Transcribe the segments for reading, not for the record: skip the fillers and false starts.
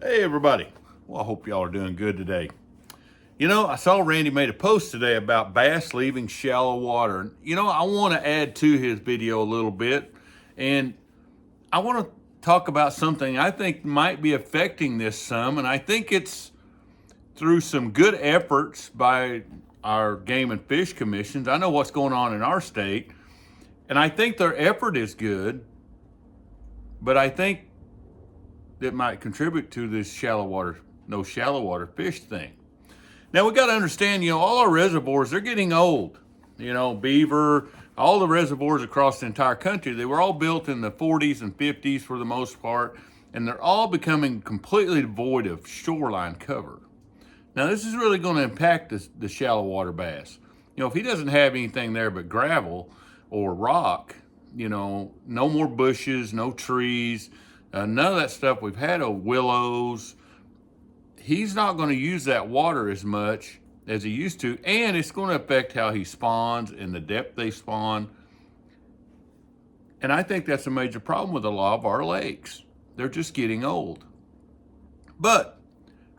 Hey everybody. Well, I hope y'all are doing good today. You know, I saw Randy made a post today about bass leaving shallow water. You know, I want to add to his video a little bit, and I want to talk about something I think might be affecting this some, and I think it's through some good efforts by our game and fish commissions. I know what's going on in our state, and I think their effort is good, but I think that might contribute to this no shallow water fish thing. Now we got to understand, all our reservoirs, they're getting old. Beaver, all the reservoirs across the entire country, they were all built in the 40s and 50s for the most part, and they're all becoming completely devoid of shoreline cover. Now this is really going to impact the shallow water bass. If he doesn't have anything there but gravel or rock, no more bushes, no trees, none of that stuff we've had, willows, he's not going to use that water as much as he used to, and it's going to affect how he spawns and the depth they spawn. And I think that's a major problem with a lot of our lakes. They're just getting old. But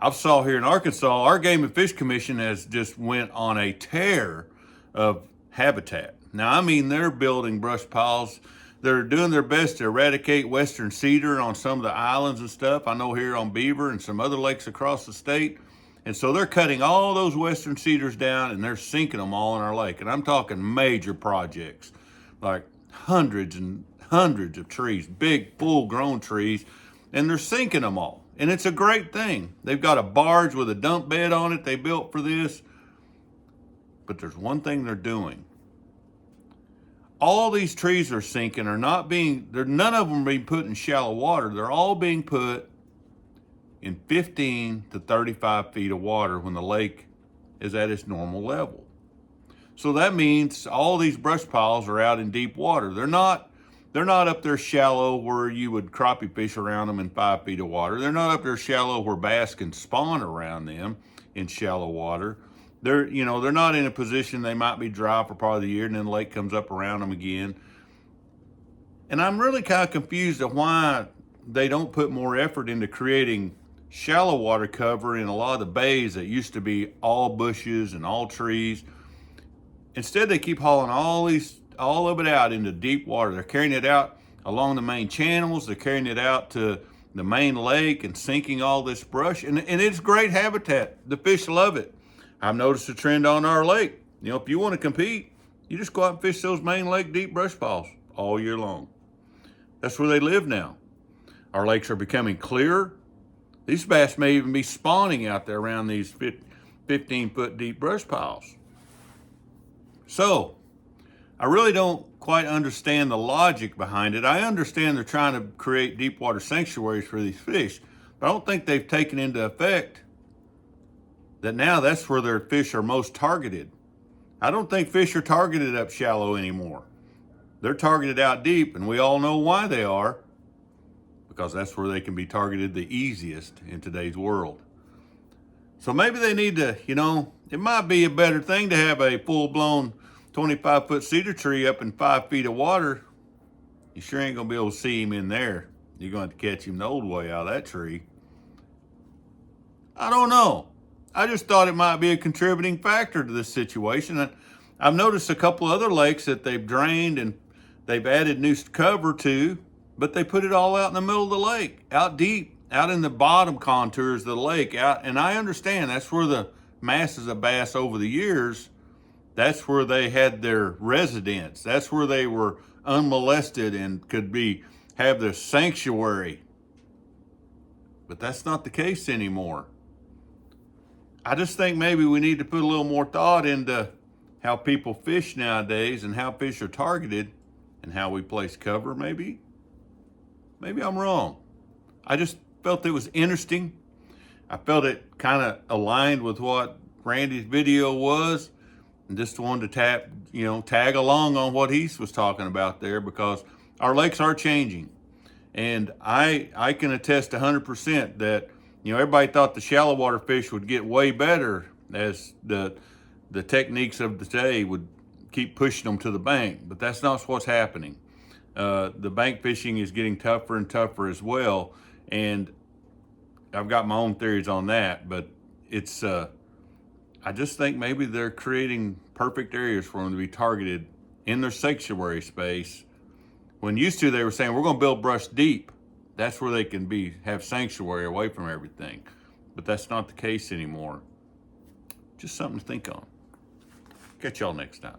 I saw here in Arkansas, our Game and Fish Commission has just went on a tear of habitat. Now, I mean, they're building brush piles. They're doing their best to eradicate western cedar on some of the islands and stuff. I know here on Beaver and some other lakes across the state. And so they're cutting all those western cedars down and they're sinking them all in our lake. And I'm talking major projects, like hundreds and hundreds of trees, big full-grown trees, and they're sinking them all. And it's a great thing. They've got a barge with a dump bed on it they built for this. But there's one thing they're doing. All these trees are sinking none of them are being put in shallow water. They're all being put in 15 to 35 feet of water when the lake is at its normal level. So that means all these brush piles are out in deep water. They're not up there shallow where you would crappie fish around them in 5 feet of water. They're not up there shallow where bass can spawn around them in shallow water. They're not in a position they might be dry for part of the year and then the lake comes up around them again. And I'm really kind of confused at why they don't put more effort into creating shallow water cover in a lot of the bays that used to be all bushes and all trees. Instead, they keep hauling all of it out into deep water. They're carrying it out along the main channels. They're carrying it out to the main lake and sinking all this brush. And it's great habitat. The fish love it. I've noticed a trend on our lake. If you want to compete, you just go out and fish those main lake deep brush piles all year long. That's where they live now. Our lakes are becoming clearer. These bass may even be spawning out there around these 15-foot deep brush piles. So, I really don't quite understand the logic behind it. I understand they're trying to create deep water sanctuaries for these fish, but I don't think they've taken into effect that now that's where their fish are most targeted. I don't think fish are targeted up shallow anymore. They're targeted out deep, and we all know why they are, because that's where they can be targeted the easiest in today's world. So maybe they need to, it might be a better thing to have a full-blown 25-foot cedar tree up in 5 feet of water. You sure ain't gonna be able to see him in there. You're going to have to catch him the old way out of that tree. I don't know. I just thought it might be a contributing factor to this situation. I've noticed a couple other lakes that they've drained and they've added new cover to, but they put it all out in the middle of the lake, out deep, out in the bottom contours of the lake. And I understand that's where the masses of bass over the years, that's where they had their residence. That's where they were unmolested and could have their sanctuary. But that's not the case anymore. I just think maybe we need to put a little more thought into how people fish nowadays and how fish are targeted and how we place cover. Maybe I'm wrong. I just felt it was interesting. I felt it kind of aligned with what Randy's video was, and just wanted to tag along on what he was talking about there, because our lakes are changing. And I can attest 100% that everybody thought the shallow water fish would get way better as the techniques of the day would keep pushing them to the bank, but that's not what's happening. The bank fishing is getting tougher and tougher as well, and I've got my own theories on that, but it's, I just think maybe they're creating perfect areas for them to be targeted in their sanctuary space. When used to, they were saying, we're going to build brush deep. That's where they can have sanctuary away from everything. But that's not the case anymore. Just something to think on. Catch y'all next time.